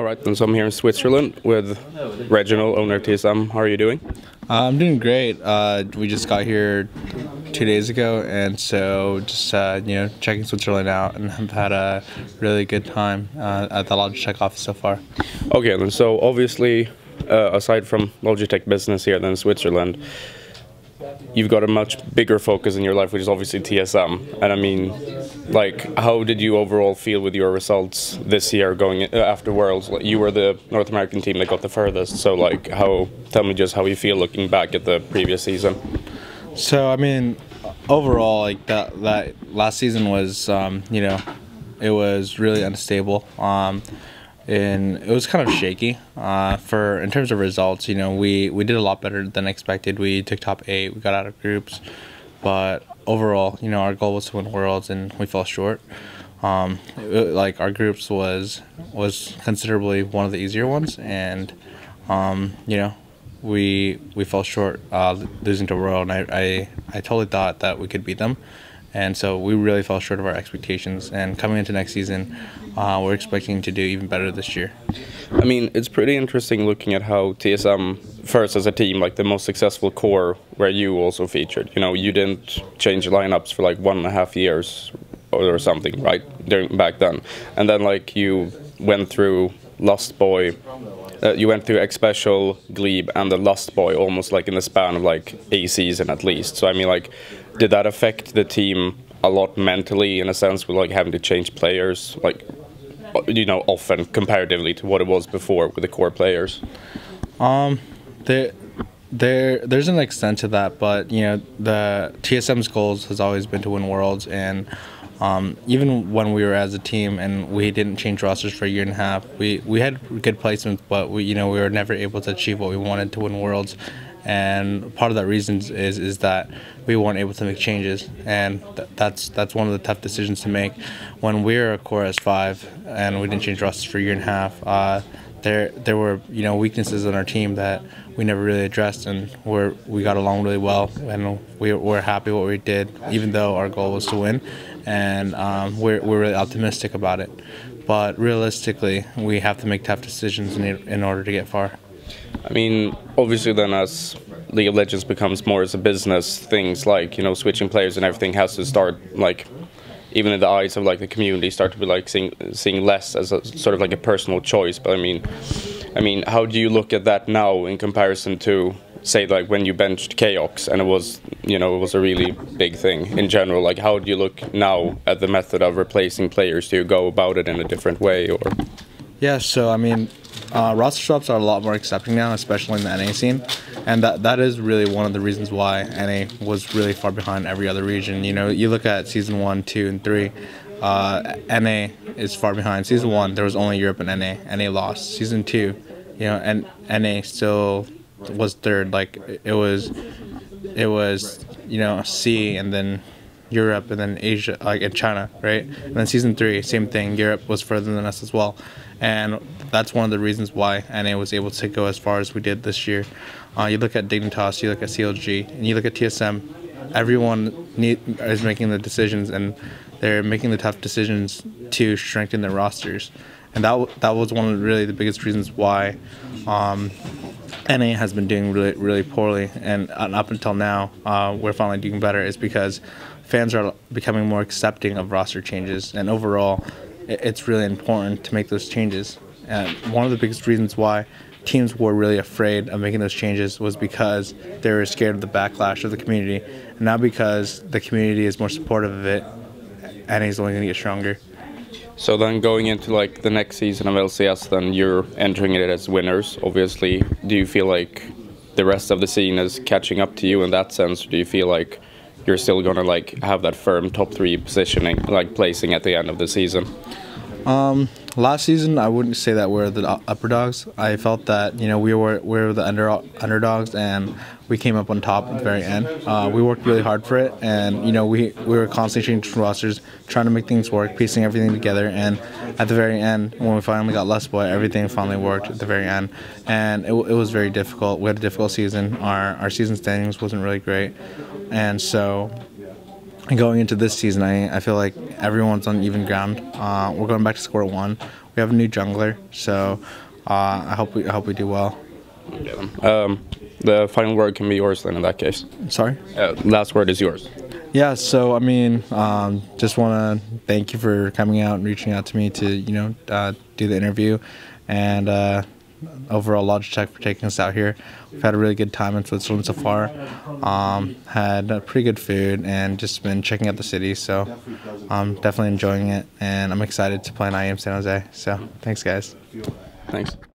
All right, then so I'm here in Switzerland with Reginald, owner of TSM. How are you doing? I'm doing great. We just got here 2 days ago, and so just checking Switzerland out, and have had a really good time at the Logitech office so far. Okay, then so obviously, aside from Logitech business here then in Switzerland, you've got a much bigger focus in your life, which is obviously TSM. And I mean, like, how did you overall feel with your results this year going after Worlds? Like, you were the North American team that got the furthest. So, like, tell me just how you feel looking back at the previous season. So, I mean, overall, like that last season was, it was really unstable. And it was kind of shaky. In terms of results, we did a lot better than expected. We took top 8. We got out of groups, but overall, our goal was to win Worlds, and we fell short. Our groups was considerably one of the easier ones, and we fell short losing to World. And I totally thought that we could beat them. And so we really fell short of our expectations. And coming into next season, we're expecting to do even better this year. I mean, it's pretty interesting looking at how TSM, first as a team, like the most successful core, where you also featured. You didn't change lineups for like 1.5 years or something, right, back then. And then like you went through Lost Boy, you went through X Special, Glebe, and the Lost Boy almost like in the span of like a season at least. So I mean, like, did that affect the team a lot mentally in a sense with like having to change players, like, often comparatively to what it was before with the core players? There's an extent to that, but the TSM's goals has always been to win Worlds, and even when we were as a team and we didn't change rosters for a year and a half, we had good placements, but we were never able to achieve what we wanted to win Worlds. And part of that reason is that we weren't able to make changes, and that's one of the tough decisions to make. When we were a core S5 and we didn't change rosters for a year and a half, there were weaknesses in our team that we never really addressed, and we got along really well, and we're happy what we did, even though our goal was to win, and we're really optimistic about it. But realistically, we have to make tough decisions in order to get far. I mean, obviously then as League of Legends becomes more as a business, things like, switching players and everything has to start, like, even in the eyes of like the community, start to be like seeing less as a sort of like a personal choice. But I mean, how do you look at that now in comparison to, say, like when you benched Chaos and it was a really big thing in general? Like, how do you look now at the method of replacing players? Do you go about it in a different way, or? Yeah, so I mean, roster swaps are a lot more accepting now, especially in the NA scene, and that is really one of the reasons why NA was really far behind every other region. You look at Season 1, 2, and 3, NA is far behind. Season 1, there was only Europe and NA. NA lost. Season 2, and NA still was third. Like, it was C, and then Europe, and then Asia, like in China, right? And then Season 3, same thing. Europe was further than us as well, and that's one of the reasons why NA was able to go as far as we did this year. You look at Dignitas, you look at CLG, and you look at TSM. Everyone is making the decisions, and they're making the tough decisions to strengthen their rosters, and that was one of really the biggest reasons why NA has been doing really, really poorly, and up until now, we're finally doing better, is because fans are becoming more accepting of roster changes, and overall, it's really important to make those changes. And one of the biggest reasons why teams were really afraid of making those changes was because they were scared of the backlash of the community, and now because the community is more supportive of it, NA is only going to get stronger. So then going into like the next season of LCS, then you're entering it as winners, obviously. Do you feel like the rest of the scene is catching up to you in that sense, or do you feel like you're still going to like have that firm top 3 positioning, like placing at the end of the season? Last season, I wouldn't say that we're the upper dogs. I felt that we were the underdogs, and we came up on top at the very end. We worked really hard for it, and we were constantly changing rosters, trying to make things work, piecing everything together. And at the very end, when we finally got Lost Boy, everything finally worked at the very end, and it was very difficult. We had a difficult season. Our season standings wasn't really great, and so going into this season, I feel like everyone's on even ground. We're going back to square one. We We have a new jungler, so I hope we do well. Yeah. The final word can be yours then in that case. Sorry? Last word is yours. Yeah, so I mean, just want to thank you for coming out and reaching out to me to, you know, do the interview, and overall Logitech for taking us out here. We've had a really good time in Switzerland so far. Had pretty good food and just been checking out the city, so I'm definitely enjoying it, and I'm excited to play in IEM San Jose. So thanks, guys. Thanks.